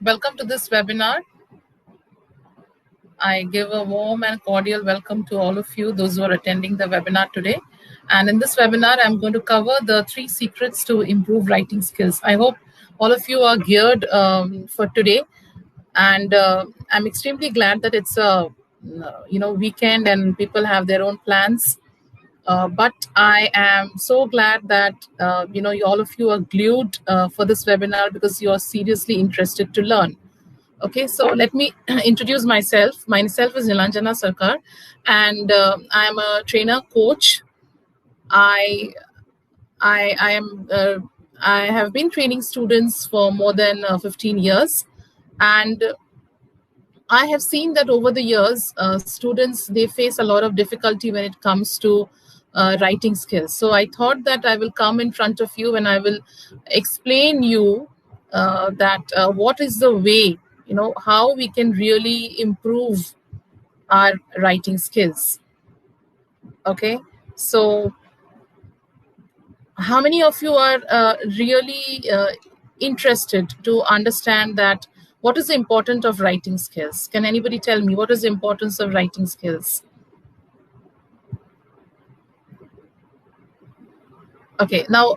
Welcome to this webinar. I give a warm and cordial welcome to all of you, those who are attending the webinar today. And in this webinar, I'm going to cover the 3 secrets to improve writing skills. I hope all of you are geared for today. And I'm extremely glad that it's a weekend and people have their own plans. But I am so glad that all of you are glued for this webinar because you are seriously interested to learn. Okay, so let me introduce myself. Myself is Nilanjana Sarkar, and I'm a trainer coach. I I am I have been training students for more than 15 years, and I have seen that over the years, students, they face a lot of difficulty when it comes to writing skills. So I thought that I will come in front of you and I will explain you that what is the way, how we can really improve our writing skills. Okay, so how many of you are really interested to understand that what is the importance of writing skills? Can anybody tell me what is the importance of writing skills? Okay, now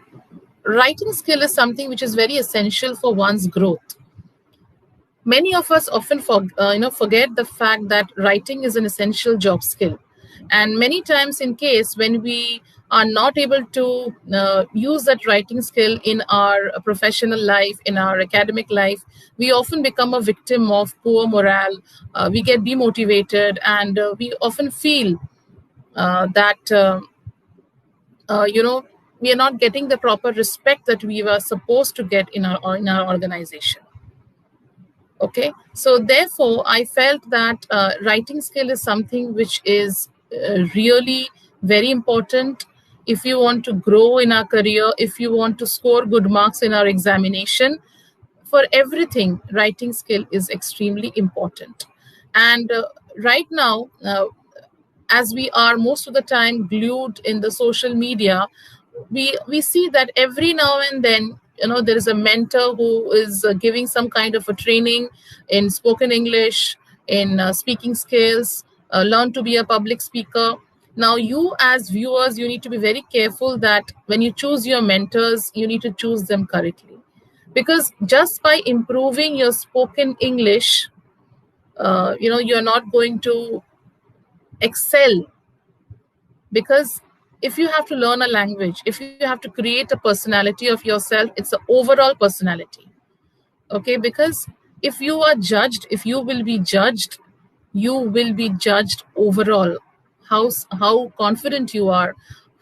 writing skill is something which is very essential for one's growth. Many of us often forget the fact that writing is an essential job skill, and many times in case when we are not able to use that writing skill in our professional life, in our academic life, we often become a victim of poor morale. We get demotivated, and we often feel that we are not getting the proper respect that we were supposed to get in our organization. Okay, so therefore I felt that writing skill is something which is really very important if you want to grow in our career, if you want to score good marks in our examination. For everything, writing skill is extremely important. And right now, as we are most of the time glued in the social media, we see that every now and then, there is a mentor who is giving some kind of a training in spoken English, in speaking skills, learn to be a public speaker. Now you as viewers, you need to be very careful that when you choose your mentors, you need to choose them correctly, because just by improving your spoken English, you're not going to excel. Because if you have to learn a language, if you have to create a personality of yourself, it's an overall personality. Okay, because if you are judged, if you will be judged, you will be judged overall. How confident you are,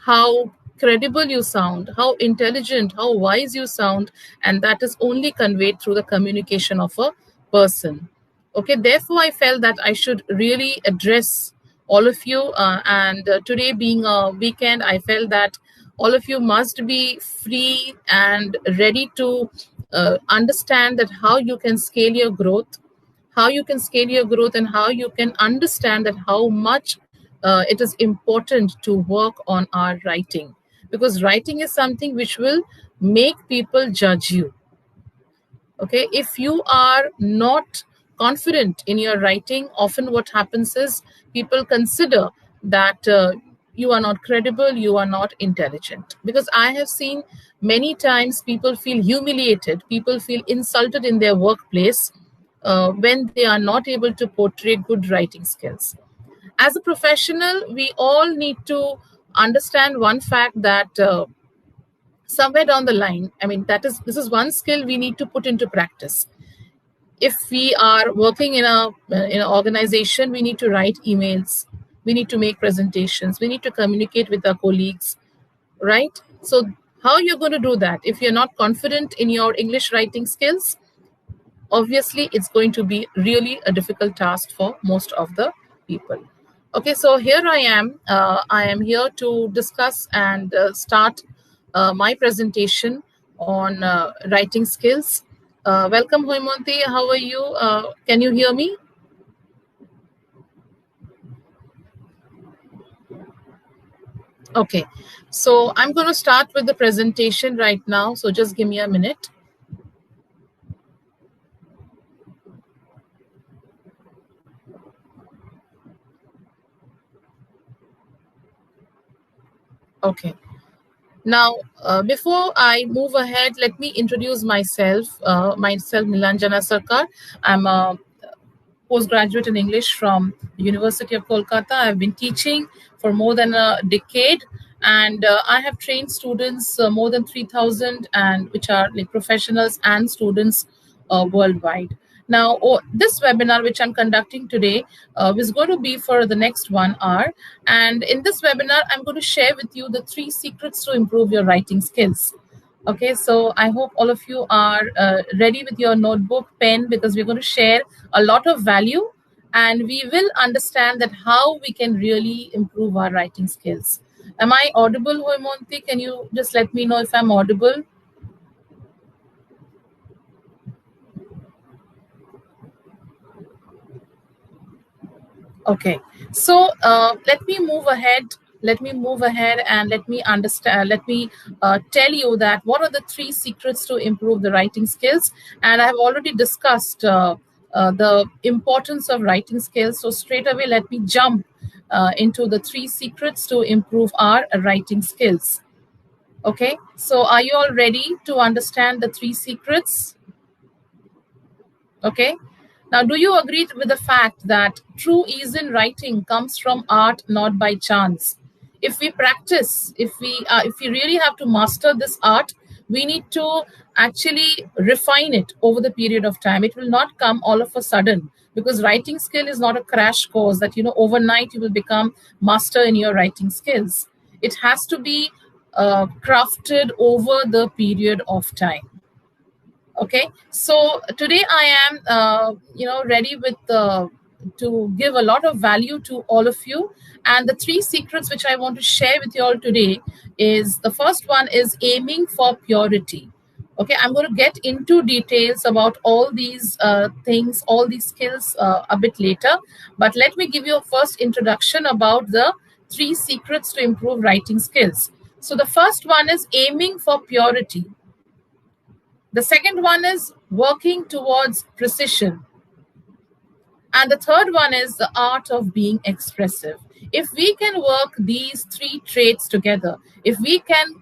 how credible you sound, how intelligent, how wise you sound, and that is only conveyed through the communication of a person. Okay, therefore I felt that I should really address all of you, and today being a weekend, I felt that all of you must be free and ready to understand that how you can scale your growth, and how you can understand that how much it is important to work on our writing, because writing is something which will make people judge you. Okay, if you are not confident in your writing, often what happens is people consider that you are not credible, you are not intelligent. Because I have seen many times people feel humiliated, people feel insulted in their workplace when they are not able to portray good writing skills. As a professional, we all need to understand one fact that somewhere down the line, this is one skill we need to put into practice. If we are working in an organization, we need to write emails, we need to make presentations, we need to communicate with our colleagues, right? So how you're going to do that if you're not confident in your English writing skills? Obviously it's going to be really a difficult task for most of the people. Okay, so here I am here to discuss and start my presentation on writing skills. Welcome, Hoimonti. How are you? Can you hear me? Okay, so I'm going to start with the presentation right now. So just give me a minute. Okay. Now, before I move ahead, let me introduce myself. Myself, Nilanjana Sarkar. I'm a postgraduate in English from the University of Kolkata. I've been teaching for more than a decade, and I have trained students more than 3,000, and which are like professionals and students worldwide. Now, this webinar, which I'm conducting today, is going to be for the next 1 hour. And in this webinar, I'm going to share with you the 3 secrets to improve your writing skills. Okay, so I hope all of you are ready with your notebook, pen, because we're going to share a lot of value, and we will understand that how we can really improve our writing skills. Am I audible, Hoimonti? Can you just let me know if I'm audible? Okay, so let me move ahead. Let me move ahead and let me understand. Let me tell you that what are the 3 secrets to improve the writing skills. And I have already discussed the importance of writing skills. So straight away, let me jump into the 3 secrets to improve our writing skills. Okay, so are you all ready to understand the 3 secrets? Okay. Now, do you agree with the fact that true ease in writing comes from art, not by chance? If we practice, if we really have to master this art, we need to actually refine it over the period of time. It will not come all of a sudden, because writing skill is not a crash course that overnight you will become master in your writing skills. It has to be crafted over the period of time. Okay, so today I am ready with to give a lot of value to all of you, and the 3 secrets which I want to share with you all today is, the first one is aiming for purity. Okay, I'm going to get into details about all these things, all these skills a bit later, but let me give you a first introduction about the 3 secrets to improve writing skills. So the first one is aiming for purity. The second one is working towards precision. And the third one is the art of being expressive. If we can work these 3 traits together, if we can,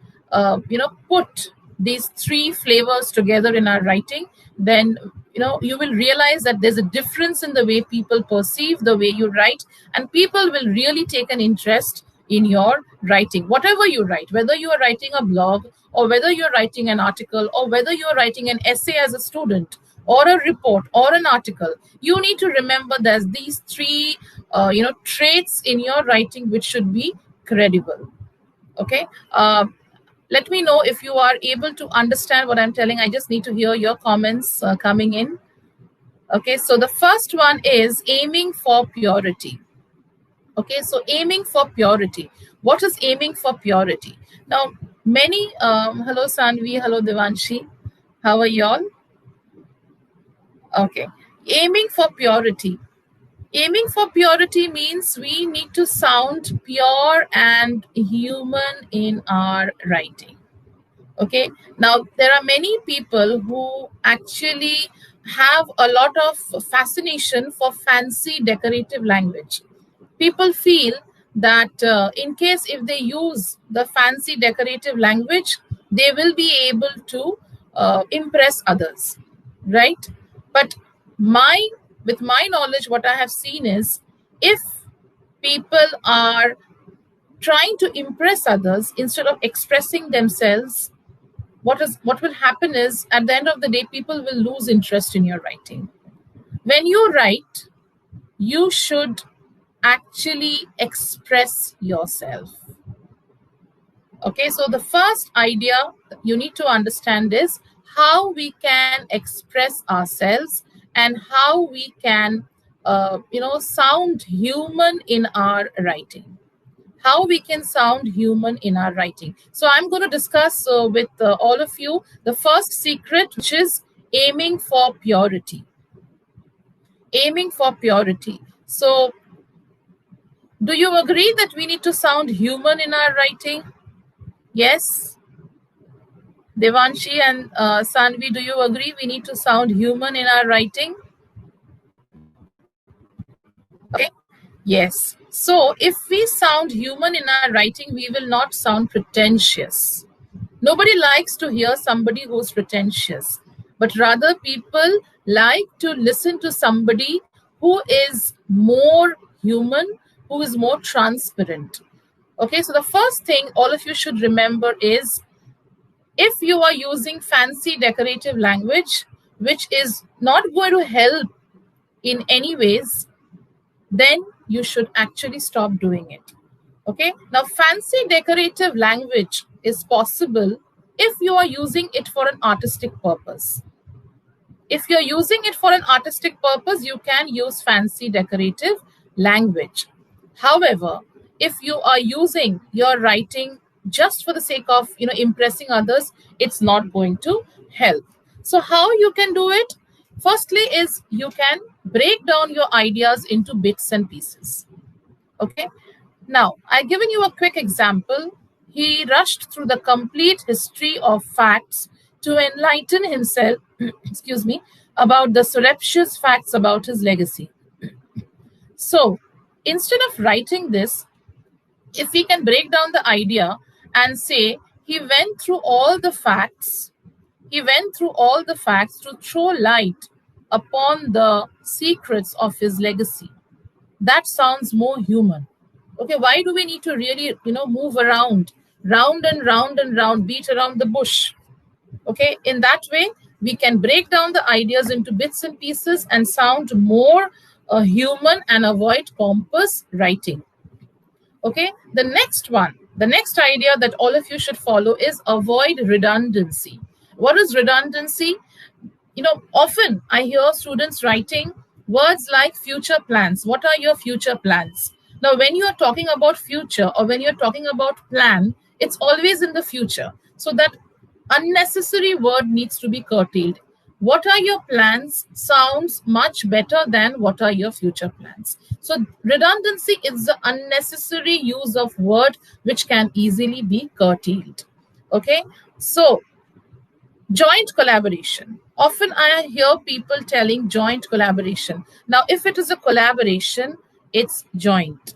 put these 3 flavors together in our writing, then you will realize that there's a difference in the way people perceive the way you write, and people will really take an interest in your writing. Whatever you write, whether you are writing a blog, or whether you're writing an article, or whether you're writing an essay as a student, or a report, or an article, you need to remember there's these 3 traits in your writing which should be credible. Okay, let me know if you are able to understand what I'm telling. I just need to hear your comments coming in. Okay, so the first one is aiming for purity. Okay, so aiming for purity. What is aiming for purity? Now, many, hello Sanvi, hello Devanshi, how are y'all? Okay, aiming for purity. Aiming for purity means we need to sound pure and human in our writing. Okay, now there are many people who actually have a lot of fascination for fancy decorative language. People feel that in case if they use the fancy decorative language, they will be able to impress others, right? But my with my knowledge, what I have seen is, if people are trying to impress others instead of expressing themselves, what will happen is, at the end of the day, people will lose interest in your writing. When you write, you should actually express yourself. Okay, so the first idea you need to understand is how we can express ourselves, and how we can sound human in our writing. How we can sound human in our writing. So I'm going to discuss with all of you the first secret, which is aiming for purity. Aiming for purity. So do you agree that we need to sound human in our writing? Yes. Devanshi and Sanvi, do you agree we need to sound human in our writing? Okay. Yes. So if we sound human in our writing, we will not sound pretentious. Nobody likes to hear somebody who's pretentious, but rather people like to listen to somebody who is more human, who is more transparent. Okay, so the first thing all of you should remember is, if you are using fancy decorative language, which is not going to help in any ways, then you should actually stop doing it. Okay, now fancy decorative language is possible if you are using it for an artistic purpose. If you're using it for an artistic purpose, you can use fancy decorative language. However, if you are using your writing just for the sake of impressing others, it's not going to help. So how you can do it? Firstly is you can break down your ideas into bits and pieces. Okay. Now, I've given you a quick example. He rushed through the complete history of facts to enlighten himself, excuse me, about the surreptitious facts about his legacy. So, instead of writing this, if we can break down the idea and say he went through all the facts, to throw light upon the secrets of his legacy. That sounds more human. Okay, why do we need to really move around, round and round and round, beat around the bush? Okay, in that way we can break down the ideas into bits and pieces and sound more human and avoid pompous writing. Okay, the next idea that all of you should follow is avoid redundancy. What is redundancy? Often I hear students writing words like future plans. What are your future plans? Now, when you are talking about future or when you're talking about plan, it's always in the future. So that unnecessary word needs to be curtailed. What are your plans sounds much better than what are your future plans. So redundancy is the unnecessary use of word which can easily be curtailed. Okay, so joint collaboration. Often I hear people telling joint collaboration. Now, if it is a collaboration, it's joint,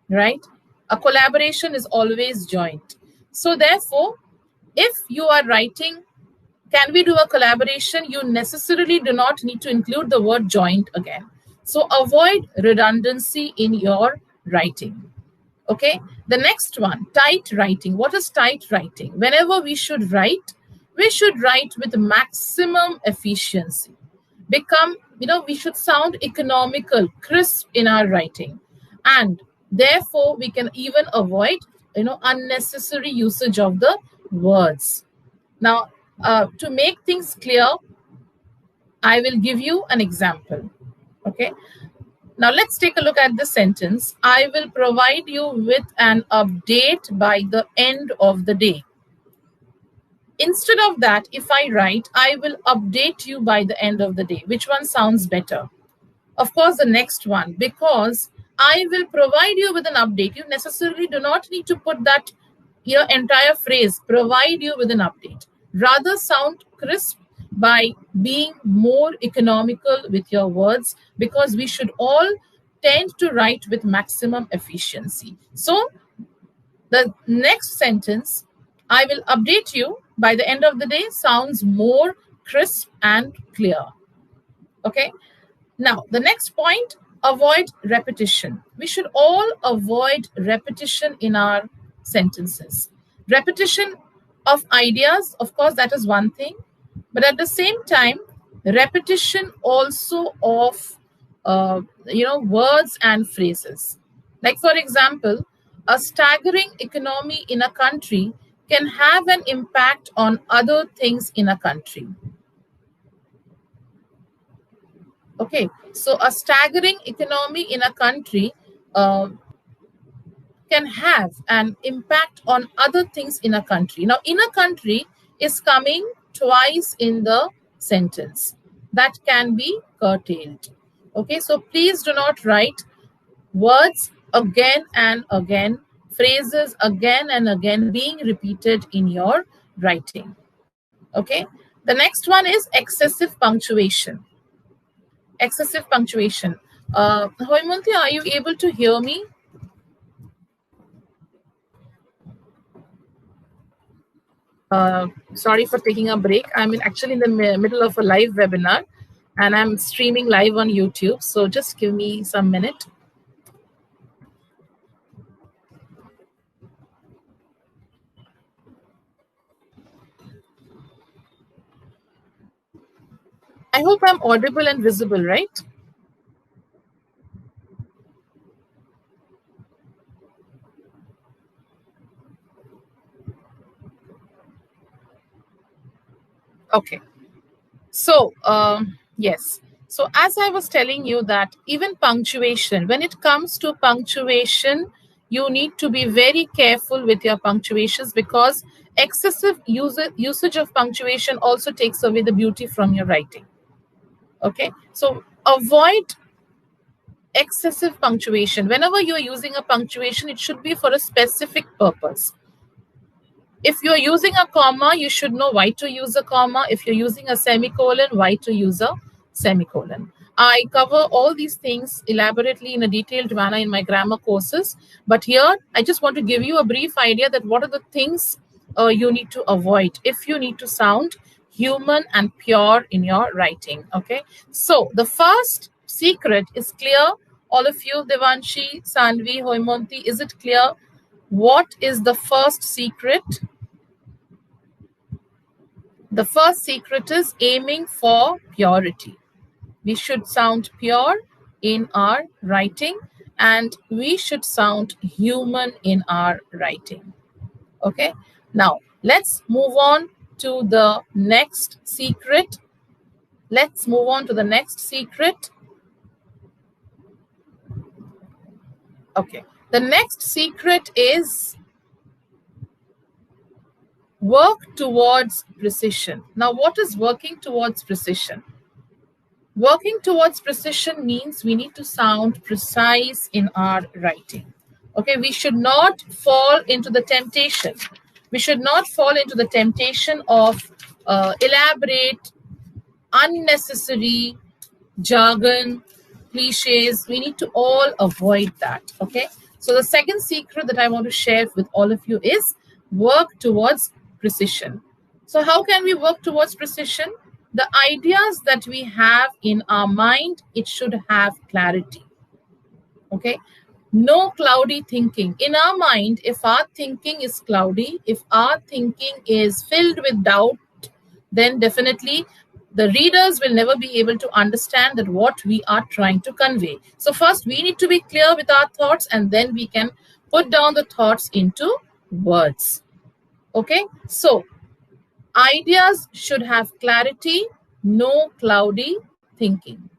right? A collaboration is always joint. So, therefore, if you are writing, can we do a collaboration? You necessarily do not need to include the word joint again. So, avoid redundancy in your writing. Okay, the next one, tight writing. What is tight writing? Whenever we should write with maximum efficiency. We should sound economical, crisp in our writing, and therefore we can even avoid unnecessary usage of the words. Now, to make things clear, I will give you an example. Okay, now let's take a look at the sentence. I will provide you with an update by the end of the day. Instead of that, if I write, I will update you by the end of the day, which one sounds better? Of course, the next one, because I will provide you with an update. You necessarily do not need to put that your entire phrase, provide you with an update. Rather sound crisp by being more economical with your words, because we should all tend to write with maximum efficiency. So the next sentence, I will update you by the end of the day, sounds more crisp and clear. Okay. Now, the next point, avoid repetition. We should all avoid repetition in our sentences. Repetition of ideas, of course, that is one thing. But at the same time, repetition also of words and phrases. Like, for example, a staggering economy in a country can have an impact on other things in a country. Okay, so a staggering economy in a country can have an impact on other things in a country. Now, in a country is coming twice in the sentence. That can be curtailed. Okay, so please do not write words again and again, phrases again and again being repeated in your writing. Okay, the next one is excessive punctuation. Excessive punctuation. Hoimunti, are you able to hear me? Sorry for taking a break. I'm actually in the middle of a live webinar and I'm streaming live on YouTube. So just give me some minute. I hope I'm audible and visible, right? Okay. So, yes. So, as I was telling you that even punctuation, when it comes to punctuation, you need to be very careful with your punctuations because excessive usage of punctuation also takes away the beauty from your writing. Okay. So, avoid excessive punctuation. Whenever you're using a punctuation, it should be for a specific purpose. If you're using a comma, you should know why to use a comma. If you're using a semicolon, why to use a semicolon. I cover all these things elaborately in a detailed manner in my grammar courses. But here, I just want to give you a brief idea that what are the things you need to avoid if you need to sound human and pure in your writing. Okay. So the first secret is clear. All of you, Devanshi, Sanvi, Hoimonti, is it clear? What is the first secret? The first secret is aiming for purity. We should sound pure in our writing and we should sound human in our writing. Okay, now let's move on to the next secret. Let's move on to the next secret. Okay, the next secret is work towards precision. Now, what is working towards precision? Working towards precision means we need to sound precise in our writing. Okay, we should not fall into the temptation. We should not fall into the temptation of elaborate, unnecessary jargon, cliches. We need to all avoid that. Okay, so the second secret that I want to share with all of you is work towards precision. So, how can we work towards precision? The ideas that we have in our mind, it should have clarity. Okay, no cloudy thinking in our mind. If our thinking is cloudy, if our thinking is filled with doubt, then definitely the readers will never be able to understand that what we are trying to convey. So first we need to be clear with our thoughts and then we can put down the thoughts into words. Okay, so ideas should have clarity, no cloudy thinking.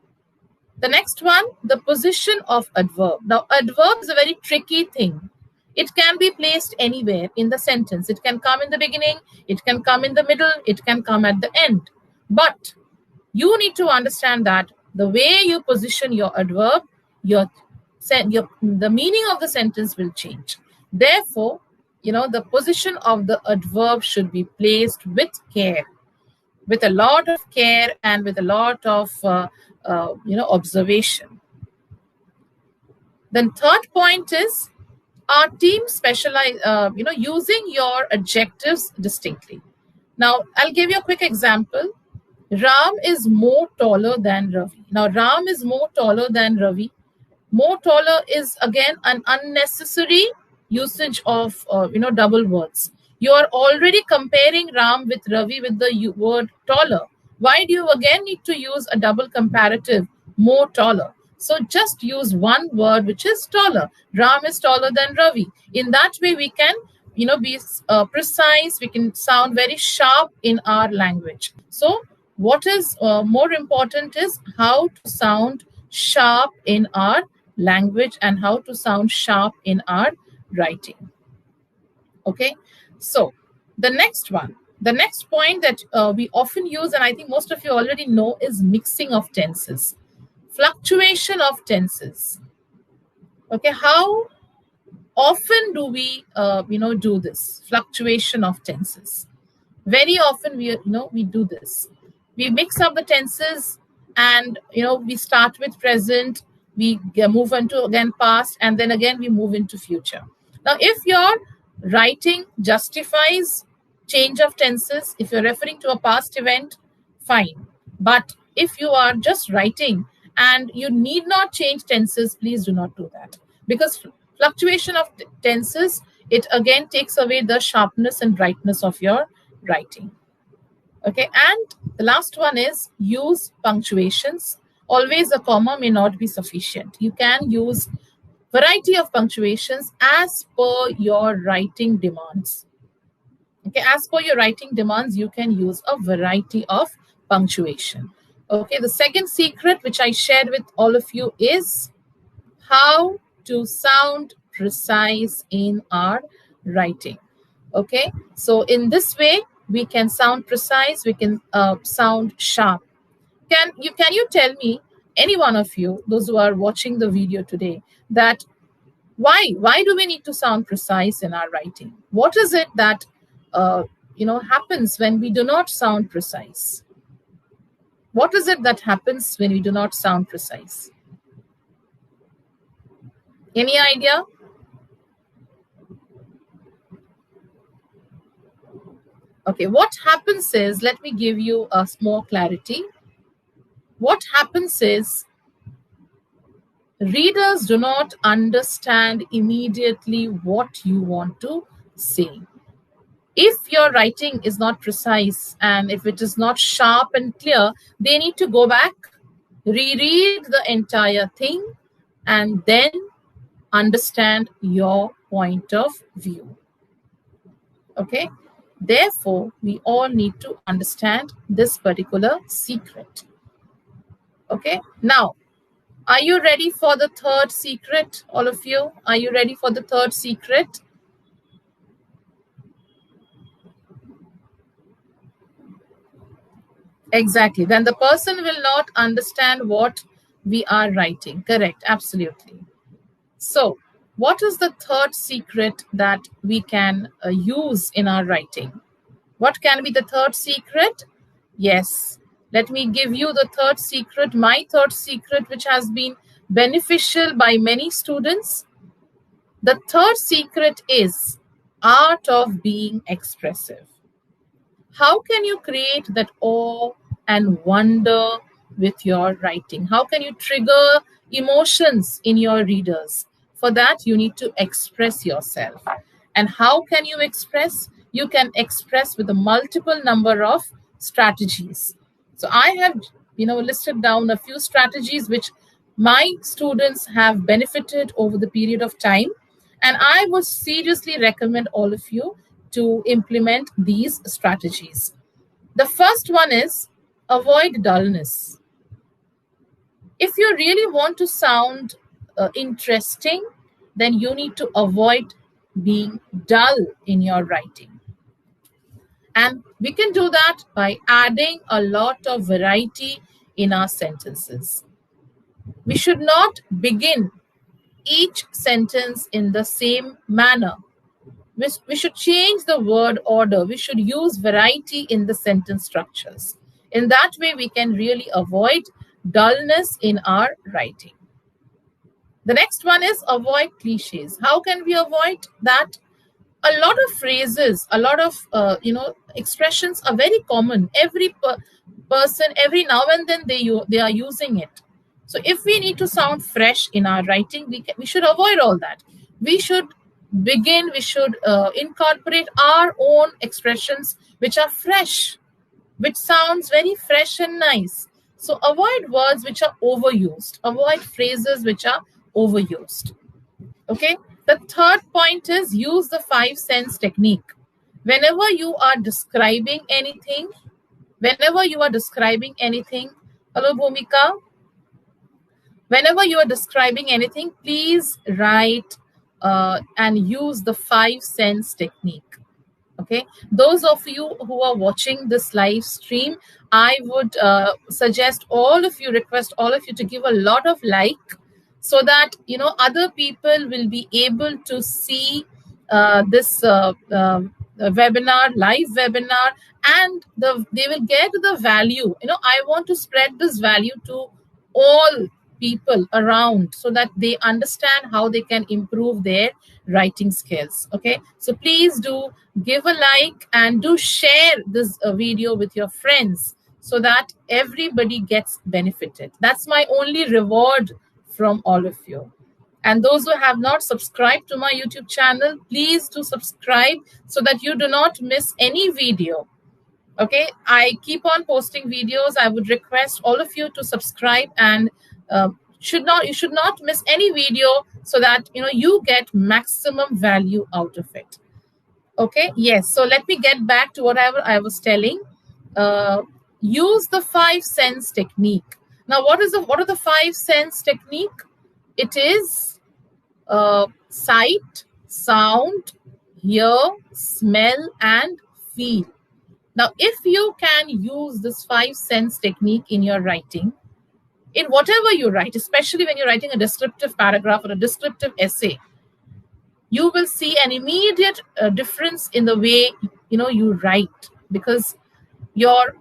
The next one, the position of adverb. Now, adverb is a very tricky thing. It can be placed anywhere in the sentence. It can come in the beginning, it can come in the middle, it can come at the end. But you need to understand that the way you position your adverb, the meaning of the sentence will change. Therefore, the position of the adverb should be placed with care, with a lot of care and with a lot of observation. Then third point is our team specialize using your adjectives distinctly. Now I'll give you a quick example. Ram is more taller than Ravi. Now Ram is more taller than Ravi. More taller is again an unnecessary usage of double words. You are already comparing Ram with Ravi with the word taller. Why do you again need to use a double comparative, more taller? So just use one word which is taller. Ram is taller than Ravi. In that way we can be precise. We can sound very sharp in our language. So what is more important is how to sound sharp in our language and how to sound sharp in our writing. Okay, so the next one, the next point that we often use, and I think most of you already know, is mixing of tenses, fluctuation of tenses. Okay, how often do we do this fluctuation of tenses? Very often we do this. We mix up the tenses and we start with present, we move into again past, and then again we move into future. Now, if your writing justifies change of tenses, if you're referring to a past event, fine. But if you are just writing and you need not change tenses, please do not do that, because fluctuation of tenses, it again takes away the sharpness and brightness of your writing. Okay, and the last one is use punctuations. Always a comma may not be sufficient. You can use variety of punctuations as per your writing demands. Okay, as per your writing demands, you can use a variety of punctuation. Okay, the second secret which I shared with all of you is how to sound precise in our writing. Okay, so in this way we can sound precise, we can sound sharp. Can you tell me, any one of you, those who are watching the video today, that why do we need to sound precise in our writing? What is it that happens when we do not sound precise? What is it that happens when we do not sound precise? Any idea? Okay, what happens is, let me give you a small clarity. What happens is, readers do not understand immediately what you want to say. If your writing is not precise and if it is not sharp and clear, they need to go back, reread the entire thing, and then understand your point of view. Okay, therefore we all need to understand this particular secret. Okay, now, are you ready for the third secret, all of you? Are you ready for the third secret? Exactly. Then the person will not understand what we are writing. Correct. Absolutely. So, what is the third secret that we can use in our writing? What can be the third secret? Yes. Let me give you the third secret, my third secret, which has been beneficial by many students. The third secret is art of being expressive. How can you create that awe and wonder with your writing? How can you trigger emotions in your readers? For that, you need to express yourself. And how can you express? You can express with a multiple number of strategies. So I have, listed down a few strategies which my students have benefited over the period of time. And I would seriously recommend all of you to implement these strategies. The first one is avoid dullness. If you really want to sound interesting, then you need to avoid being dull in your writing. And we can do that by adding a lot of variety in our sentences. We should not begin each sentence in the same manner. We should change the word order. We should use variety in the sentence structures. In that way, we can really avoid dullness in our writing. The next one is avoid cliches. How can we avoid that? A lot of phrases, a lot of expressions are very common. Every person, every now and then they are using it. So if we need to sound fresh in our writing, we should avoid all that. We should incorporate our own expressions which are fresh, which sounds very fresh and nice. So avoid words which are overused. Avoid phrases which are overused. Okay. The third point is use the 5 sense technique. Whenever you are describing anything, hello Bhumika, whenever you are describing anything, please write and use the 5 sense technique. Okay, those of you who are watching this live stream, I would request all of you to give a lot of like, so that other people will be able to see this live webinar, and they will get the value. I want to spread this value to all people around so that they understand how they can improve their writing skills. Okay, so please do give a like and do share this video with your friends so that everybody gets benefited. That's my only reward from all of you. And those who have not subscribed to my YouTube channel, please do subscribe so that you do not miss any video. Okay, I keep on posting videos. I would request all of you to subscribe and you should not miss any video so that you get maximum value out of it. Okay, yes. So let me get back to whatever I was telling. Use the 5 sense technique. Now, what are the 5 sense technique? It is sight, sound, hear, smell, and feel. Now, if you can use this 5 sense technique in your writing, in whatever you write, especially when you're writing a descriptive paragraph or a descriptive essay, you will see an immediate difference in the way you write, because your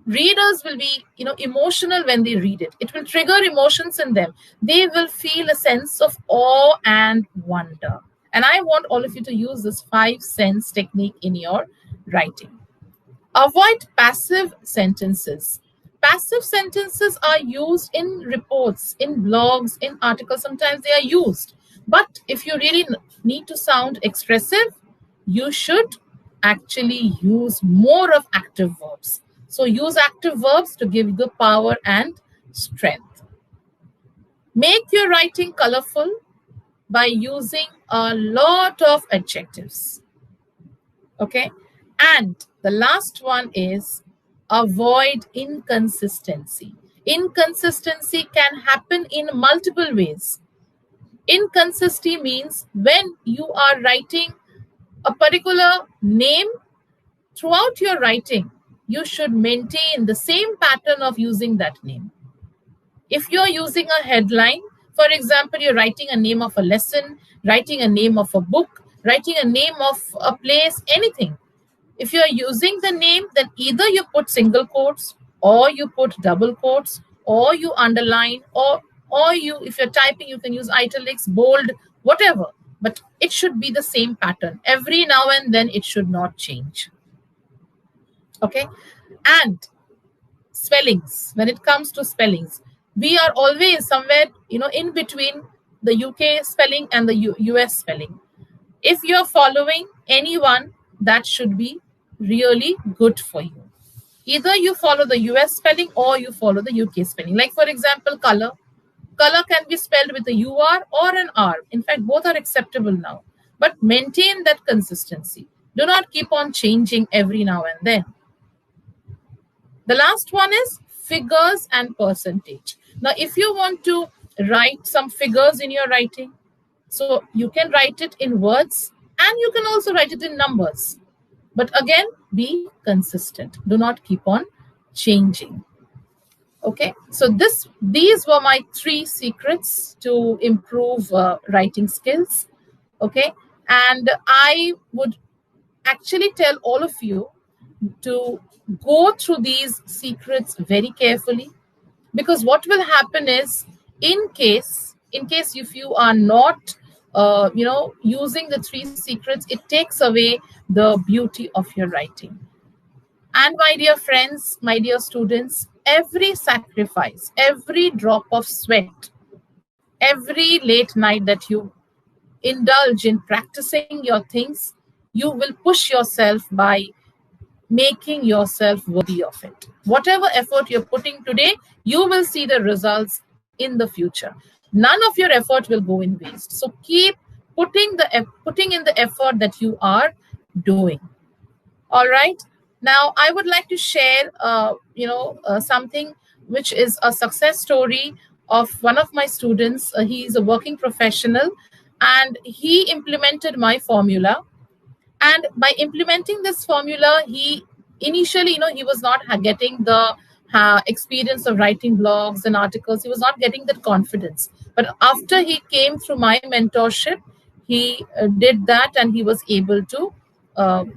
readers will be emotional when they read it. It will trigger emotions in them. They will feel a sense of awe and wonder. And I want all of you to use this 5 sense technique in your writing. Avoid passive sentences. Passive sentences are used in reports, in blogs, in articles. Sometimes they are used. But if you really need to sound expressive, you should actually use more of active verbs. So use active verbs to give you the power and strength. Make your writing colorful by using a lot of adjectives. Okay. And the last one is avoid inconsistency. Inconsistency can happen in multiple ways. Inconsistency means when you are writing a particular name, throughout your writing, you should maintain the same pattern of using that name. If you're using a headline, for example, you're writing a name of a lesson, writing a name of a book, writing a name of a place, anything. If you're using the name, then either you put single quotes, or you put double quotes, or you underline, or if you're typing, you can use italics, bold, whatever. But it should be the same pattern. Every now and then it should not change. Okay. And spellings, when it comes to spellings, we are always somewhere in between the UK spelling and the US spelling. If you're following anyone, that should be really good for you. Either you follow the US spelling or you follow the UK spelling. Like, for example, color. Color can be spelled with a UR or an R. In fact, both are acceptable now. But maintain that consistency. Do not keep on changing every now and then. The last one is figures and percentage. Now, if you want to write some figures in your writing, so you can write it in words and you can also write it in numbers. But again, be consistent. Do not keep on changing. Okay, so these were my 3 secrets to improve writing skills. Okay, and I would actually tell all of you to go through these secrets very carefully, because what will happen is, in case if you are not using the 3 secrets, it takes away the beauty of your writing. And my dear friends, my dear students, every sacrifice, every drop of sweat, every late night that you indulge in practicing your things, you will push yourself by making yourself worthy of it. Whatever effort you're putting today, you will see the results in the future. None of your effort will go in waste. So keep putting in the effort that you are doing. All right. Now, I would like to share, something which is a success story of one of my students. He is a working professional, and he implemented my formula. And by implementing this formula, he initially, he was not getting the experience of writing blogs and articles. He was not getting that confidence. But after he came through my mentorship, he did that, and he was able to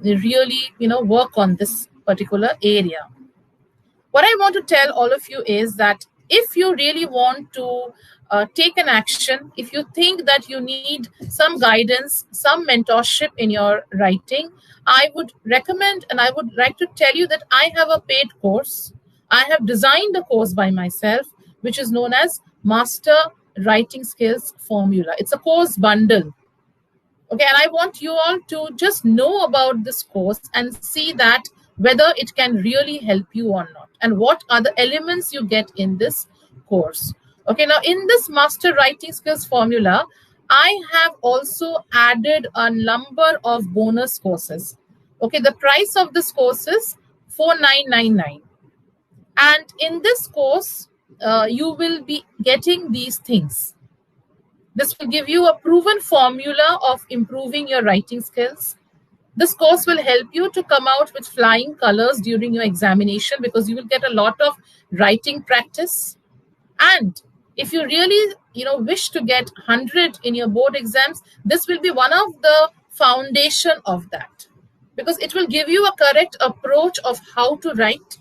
really, work on this particular area. What I want to tell all of you is that if you really want to take an action, if you think that you need some guidance, some mentorship in your writing, I would recommend and I would like to tell you that I have a paid course. I have designed a course by myself, which is known as Master Writing Skills Formula. It's a course bundle. Okay, and I want you all to just know about this course and see that whether it can really help you or not, and what are the elements you get in this course. Okay, now in this Master Writing Skills Formula, I have also added a number of bonus courses. Okay, the price of this course is 4999. And in this course, you will be getting these things. This will give you a proven formula of improving your writing skills. This course will help you to come out with flying colors during your examination, because you will get a lot of writing practice. And if you really wish to get 100 in your board exams, this will be one of the foundation of that, because it will give you a correct approach of how to write,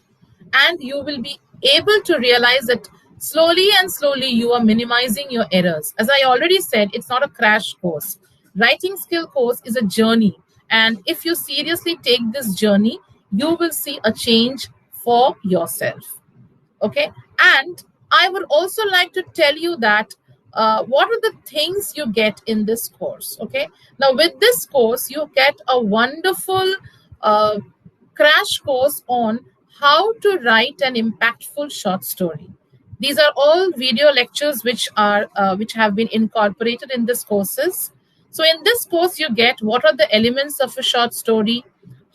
and you will be able to realize that slowly and slowly you are minimizing your errors. As I already said, it's not a crash course. Writing skill course is a journey, and if you seriously take this journey, you will see a change for yourself. Okay, and I would also like to tell you that what are the things you get in this course. Okay, now with this course you get a wonderful crash course on how to write an impactful short story. These are all video lectures which have been incorporated in this courses. So in this course, you get what are the elements of a short story,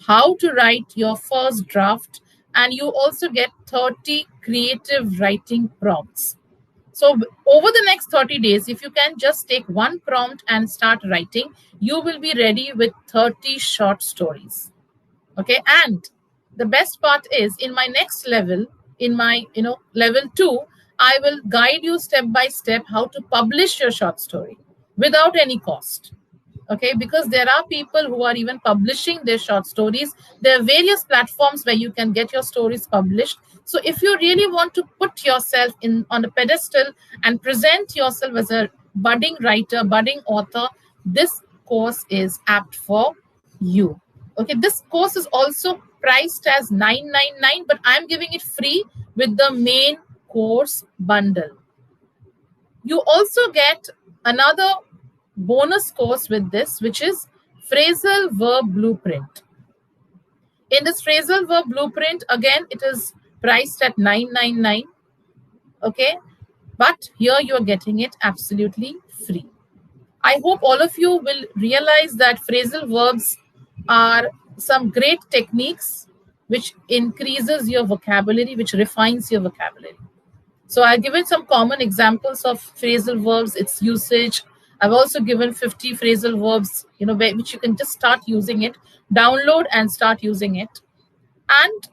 how to write your first draft, and you also get 30 creative writing prompts. So over the next 30 days, if you can just take one prompt and start writing, you will be ready with 30 short stories. Okay, and the best part is, in my next level, in my level 2, I will guide you step by step how to publish your short story without any cost. Okay, because there are people who are even publishing their short stories. There are various platforms where you can get your stories published. So if you really want to put yourself on a pedestal and present yourself as a budding writer, budding author, this course is apt for you. Okay, this course is also priced as $999, but I'm giving it free with the main course bundle. You also get another bonus course with this, which is Phrasal Verb Blueprint. In this Phrasal Verb Blueprint, again, it is priced at $999. Okay, but here you are getting it absolutely free. I hope all of you will realize that phrasal verbs are some great techniques which increases your vocabulary, which refines your vocabulary. So I've given some common examples of phrasal verbs, its usage. I've also given 50 phrasal verbs, which you can just start using it, download and start using it. And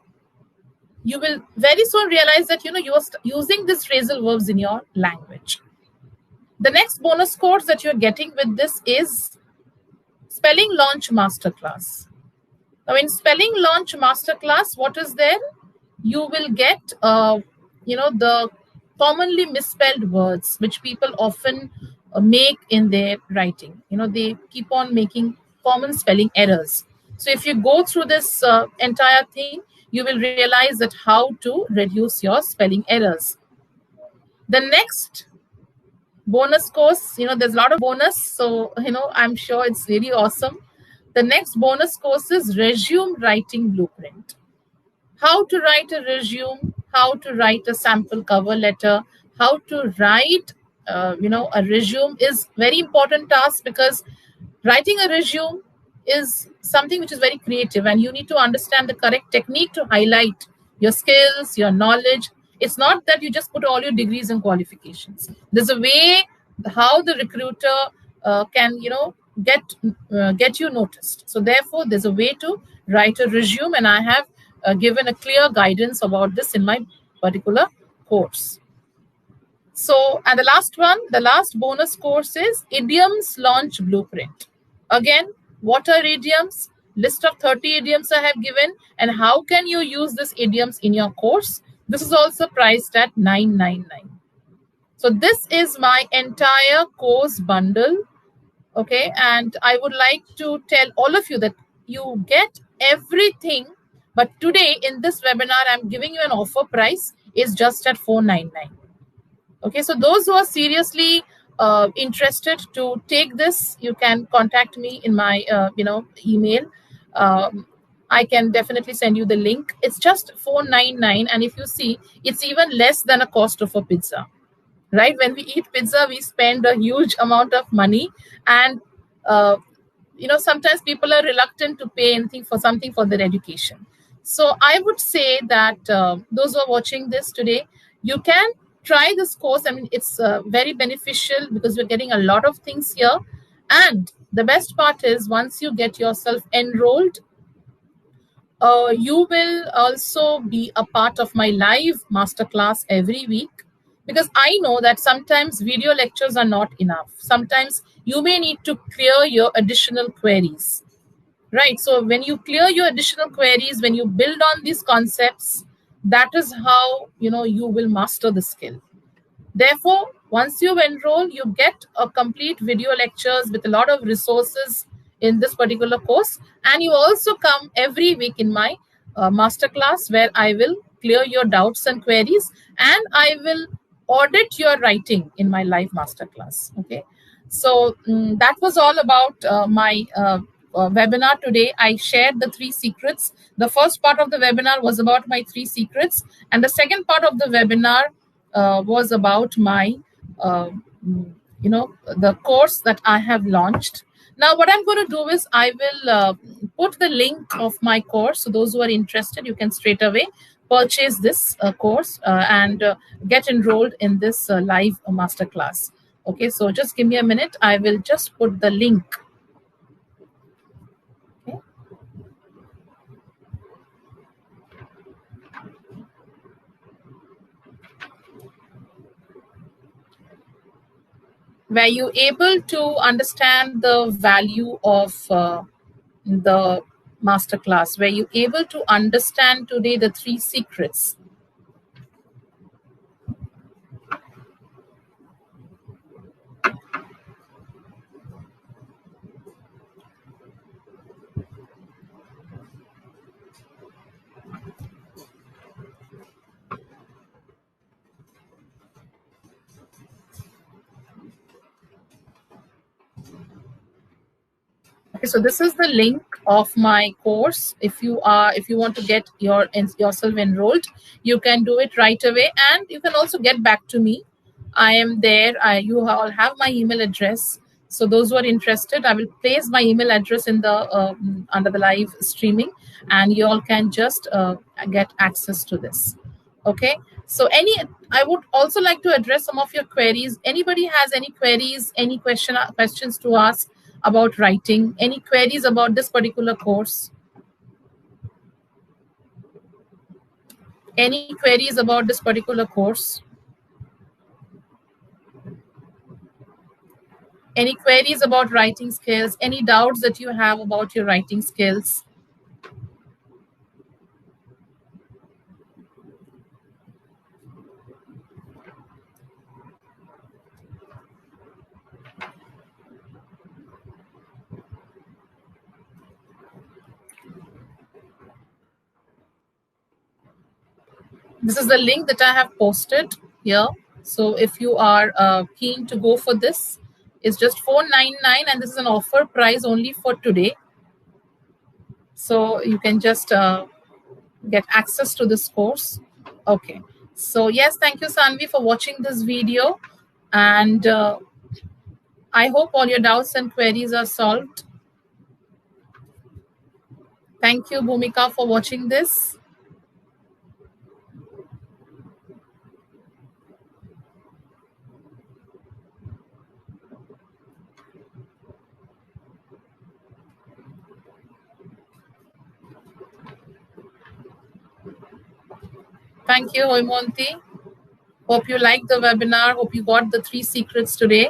you will very soon realize that, you are using these phrasal verbs in your language. The next bonus course that you're getting with this is Spelling Launch Masterclass. Now, in Spelling Launch Masterclass, what is there? You will get, the commonly misspelled words which people often make in their writing. They keep on making common spelling errors. So if you go through this entire thing, you will realize that how to reduce your spelling errors. The next bonus course, there's a lot of bonus, so I'm sure it's really awesome. The next bonus course is Resume Writing Blueprint. How to write a resume, how to write a sample cover letter, how to write a resume is very important task, because writing a resume is something which is very creative, and you need to understand the correct technique to highlight your skills, your knowledge. It's not that you just put all your degrees and qualifications. There's a way how the recruiter can get you noticed. So therefore, there's a way to write a resume, and I have given a clear guidance about this in my particular course. So, and the last bonus course is Idioms Launch Blueprint. Again, what are idioms? List of 30 idioms I have given, and how can you use these idioms in your course? This is also priced at 999. So this is my entire course bundle. Okay, and I would like to tell all of you that you get everything, but today in this webinar I'm giving you an offer price is just at 499. Okay, so those who are seriously interested to take this, you can contact me in my email. um, I can definitely send you the link. It's just 499, and if you see, it's even less than a cost of a pizza. Right, when we eat pizza we spend a huge amount of money, and uh, sometimes people are reluctant to pay anything for something for their education. So I would say that those who are watching this today, you can try this course. I mean, it's very beneficial because you're getting a lot of things here. And the best part is, once you get yourself enrolled, you will also be a part of my live masterclass every week, because I know that sometimes video lectures are not enough. Sometimes you may need to clear your additional queries, right? So when you clear your additional queries, when you build on these concepts, that is how you will master the skill. Therefore, once you enroll, you get a complete video lectures with a lot of resources in this particular course. And you also come every week in my masterclass, where I will clear your doubts and queries, and I will audit your writing in my live masterclass. Okay. So that was all about my webinar today. I shared the 3 secrets. The first part of the webinar was about my 3 secrets, and the second part of the webinar was about my, uh, the course that I have launched. Now, what I'm going to do is I will put the link of my course. So those who are interested, you can straight away purchase this course and get enrolled in this live masterclass. Okay, so just give me a minute. I will just put the link. Okay. Were you able to understand the value of the masterclass? Were you able to understand today the 3 secrets? Okay, so this is the link of my course. If you want to get yourself enrolled, you can do it right away, and you can also get back to me. I am there. You all have my email address. So those who are interested, I will place my email address in the under the live streaming, and you all can just get access to this. Okay. So I would also like to address some of your queries. Anybody has any queries, any questions to ask about writing, any queries about this particular course? Any queries about this particular course? Any queries about writing skills? Any doubts that you have about your writing skills? This is the link that I have posted here. So if you are keen to go for this, it's just 499, and this is an offer price only for today. So you can just get access to this course. Okay. So yes, thank you, Sanvi, for watching this video. And I hope all your doubts and queries are solved. Thank you, Bhumika, for watching this. Thank you, Hoimonti. Hope you liked the webinar. Hope you got the 3 secrets today.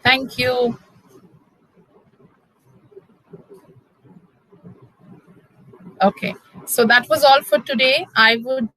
Thank you. Okay, so that was all for today. I would